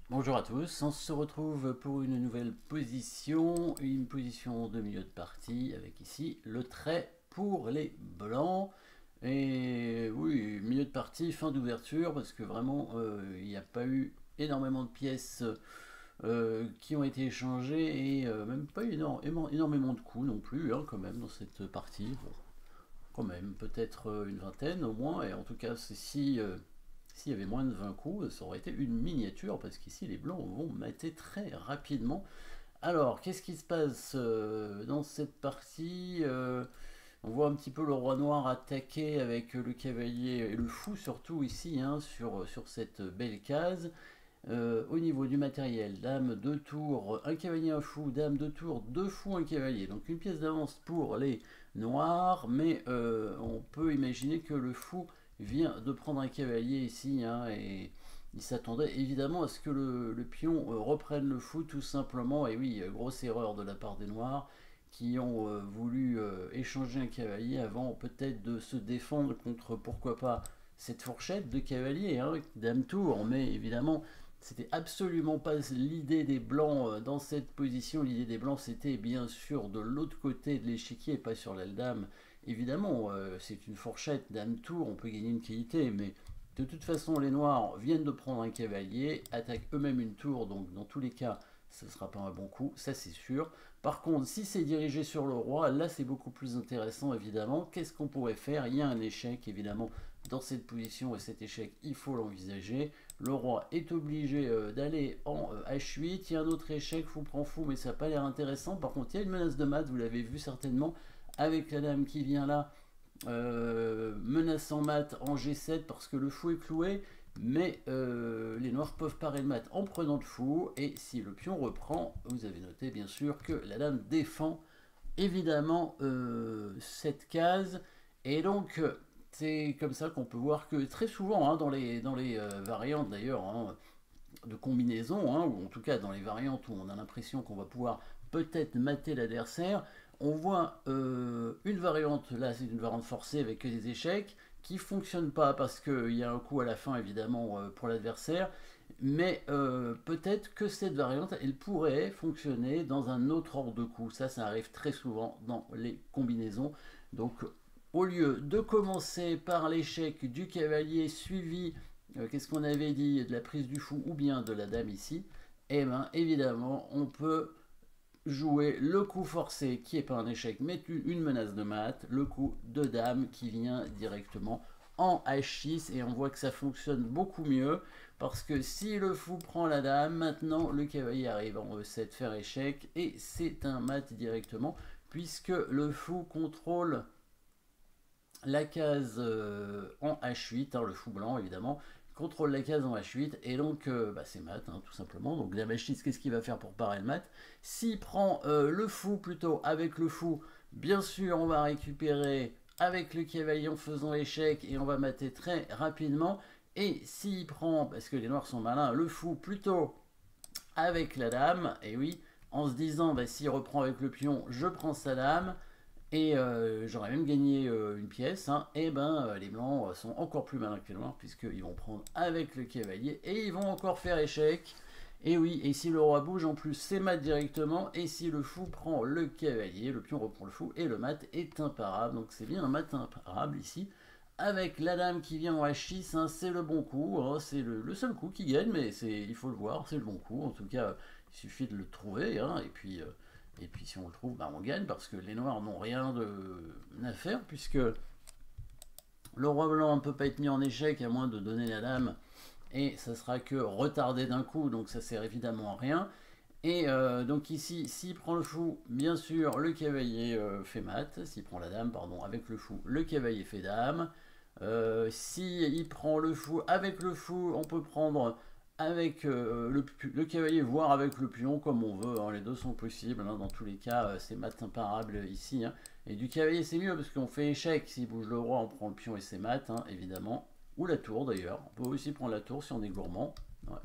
Bonjour à tous, on se retrouve pour une nouvelle position, une position de milieu de partie avec ici le trait pour les blancs. Et oui, milieu de partie, fin d'ouverture, parce que vraiment il n'y a pas eu énormément de pièces qui ont été échangées et même pas eu énormément de coups non plus, hein, quand même, dans cette partie. Bon, quand même, peut-être une vingtaine au moins, et en tout cas, c'est si s'il y avait moins de 20 coups, ça aurait été une miniature, parce qu'ici les blancs vont mater très rapidement. Alors, qu'est-ce qui se passe dans cette partie On voit un petit peu le roi noir attaquer avec le cavalier et le fou surtout ici, hein, sur cette belle case. Au niveau du matériel, dame, deux tours, un cavalier, un fou, dame, deux tours, deux fous, un cavalier. Donc une pièce d'avance pour les noirs, mais on peut imaginer que le fou vient de prendre un cavalier ici, hein, et il s'attendait évidemment à ce que le pion reprenne le fou tout simplement. Et oui, grosse erreur de la part des noirs qui ont voulu échanger un cavalier avant peut-être de se défendre contre, pourquoi pas, cette fourchette de cavalier, hein, dame tour, mais évidemment c'était absolument pas l'idée des blancs dans cette position. L'idée des blancs, c'était bien sûr de l'autre côté de l'échiquier, pas sur l'aile dame. Évidemment, c'est une fourchette dame tour, on peut gagner une qualité, mais de toute façon, les noirs viennent de prendre un cavalier, attaquent eux-mêmes une tour, donc dans tous les cas, ce ne sera pas un bon coup, ça c'est sûr. Par contre, si c'est dirigé sur le roi, là c'est beaucoup plus intéressant évidemment. Qu'est-ce qu'on pourrait faire? Il y a un échec évidemment dans cette position et cet échec, il faut l'envisager. Le roi est obligé d'aller en H8. Il y a un autre échec, fou prend fou, mais ça n'a pas l'air intéressant. Par contre, il y a une menace de mat, vous l'avez vu certainement, avec la dame qui vient là, menace en mat en G7 parce que le fou est cloué. Mais les noirs peuvent parer le mat en prenant le fou. Et si le pion reprend, vous avez noté bien sûr que la dame défend évidemment cette case. Et donc, c'est comme ça qu'on peut voir que très souvent, hein, dans les variantes d'ailleurs, hein, de combinaison, hein, ou en tout cas dans les variantes où on a l'impression qu'on va pouvoir peut-être mater l'adversaire, on voit une variante, là c'est une variante forcée avec des échecs, qui fonctionne pas parce qu'il y a un coup à la fin évidemment pour l'adversaire, mais peut-être que cette variante elle pourrait fonctionner dans un autre ordre de coup. Ça arrive très souvent dans les combinaisons. Donc au lieu de commencer par l'échec du cavalier suivi, qu'est-ce qu'on avait dit, de la prise du fou ou bien de la dame ici, et bien évidemment on peut jouer le coup forcé qui n'est pas un échec mais une menace de mat, le coup de dame qui vient directement en H6, et on voit que ça fonctionne beaucoup mieux parce que si le fou prend la dame, maintenant le cavalier arrive en E7 faire échec et c'est un mat directement puisque le fou contrôle la case en H8, hein, le fou blanc évidemment, contrôle la case en H8, et donc c'est mat, hein, tout simplement. Donc dame H6, qu'est-ce qu'il va faire pour parer le mat? S'il prend le fou plutôt avec le fou, bien sûr on va récupérer avec le cavalier en faisant échec et on va mater très rapidement. Et s'il prend, parce que les noirs sont malins, le fou plutôt avec la dame, et oui, en se disant s'il reprend avec le pion, je prends sa dame, et j'aurais même gagné une pièce, hein. Et les blancs sont encore plus malins que les noirs puisqu'ils vont prendre avec le cavalier et ils vont encore faire échec. Et oui, et si le roi bouge en plus, c'est mat directement. Et si le fou prend le cavalier, le pion reprend le fou et le mat est imparable. Donc c'est bien un mat imparable ici. Avec la dame qui vient en H6, hein, c'est le bon coup, hein, c'est le seul coup qui gagne, mais il faut le voir, c'est le bon coup. En tout cas, il suffit de le trouver, hein, et puis si on le trouve, on gagne, parce que les noirs n'ont rien à faire, puisque le roi blanc ne peut pas être mis en échec à moins de donner la dame, et ça sera que retardé d'un coup, donc ça sert évidemment à rien. Et donc ici, s'il prend le fou, bien sûr, le cavalier fait mat. S'il prend la dame, pardon, avec le fou, le cavalier fait dame. S'il prend le fou avec le fou, on peut prendre avec le cavalier, voire avec le pion, comme on veut, hein. Les deux sont possibles, hein. Dans tous les cas, c'est mat imparable ici, hein. Et du cavalier, c'est mieux, parce qu'on fait échec. S'il bouge le roi, on prend le pion et c'est mat, hein, évidemment. Ou la tour, d'ailleurs. On peut aussi prendre la tour si on est gourmand. Ouais.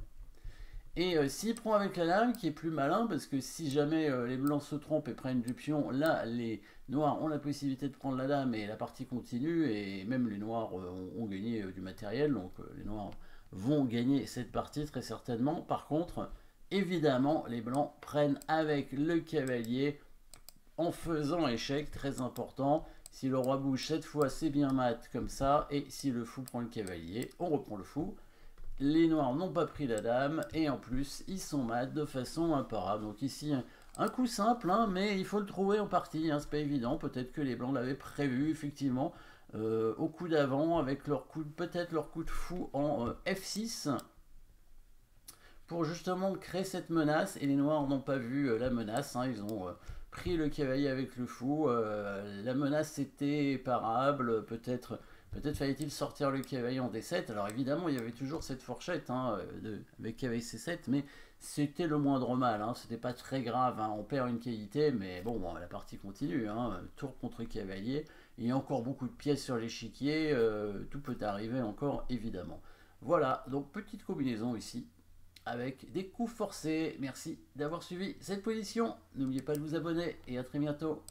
Et s'il prend avec la dame, qui est plus malin, parce que si jamais les blancs se trompent et prennent du pion, là, les noirs ont la possibilité de prendre la dame et la partie continue, et même les noirs ont gagné du matériel, donc les noirs vont gagner cette partie très certainement. Par contre, évidemment, les blancs prennent avec le cavalier en faisant échec, très important. Si le roi bouge cette fois, c'est bien mat comme ça. Et si le fou prend le cavalier, on reprend le fou. Les noirs n'ont pas pris la dame. Et en plus, ils sont mat de façon imparable. Donc ici, un coup simple, hein, mais il faut le trouver en partie. Hein, c'est pas évident. Peut-être que les blancs l'avaient prévu, effectivement, au coup d'avant, avec leur coup, peut-être leur coup de fou en F6. Pour justement créer cette menace. Et les noirs n'ont pas vu la menace. Hein, ils ont pris le cavalier avec le fou. La menace était parable. Peut-être fallait-il sortir le cavalier en D7. Alors évidemment, il y avait toujours cette fourchette hein, avec cavalier C7, mais c'était le moindre mal. Hein, c'était pas très grave. Hein, on perd une qualité, mais bon, la partie continue. Hein, tour contre cavalier. Il y a encore beaucoup de pièces sur l'échiquier. Tout peut arriver encore, évidemment. Voilà, donc petite combinaison ici avec des coups forcés. Merci d'avoir suivi cette position. N'oubliez pas de vous abonner et à très bientôt.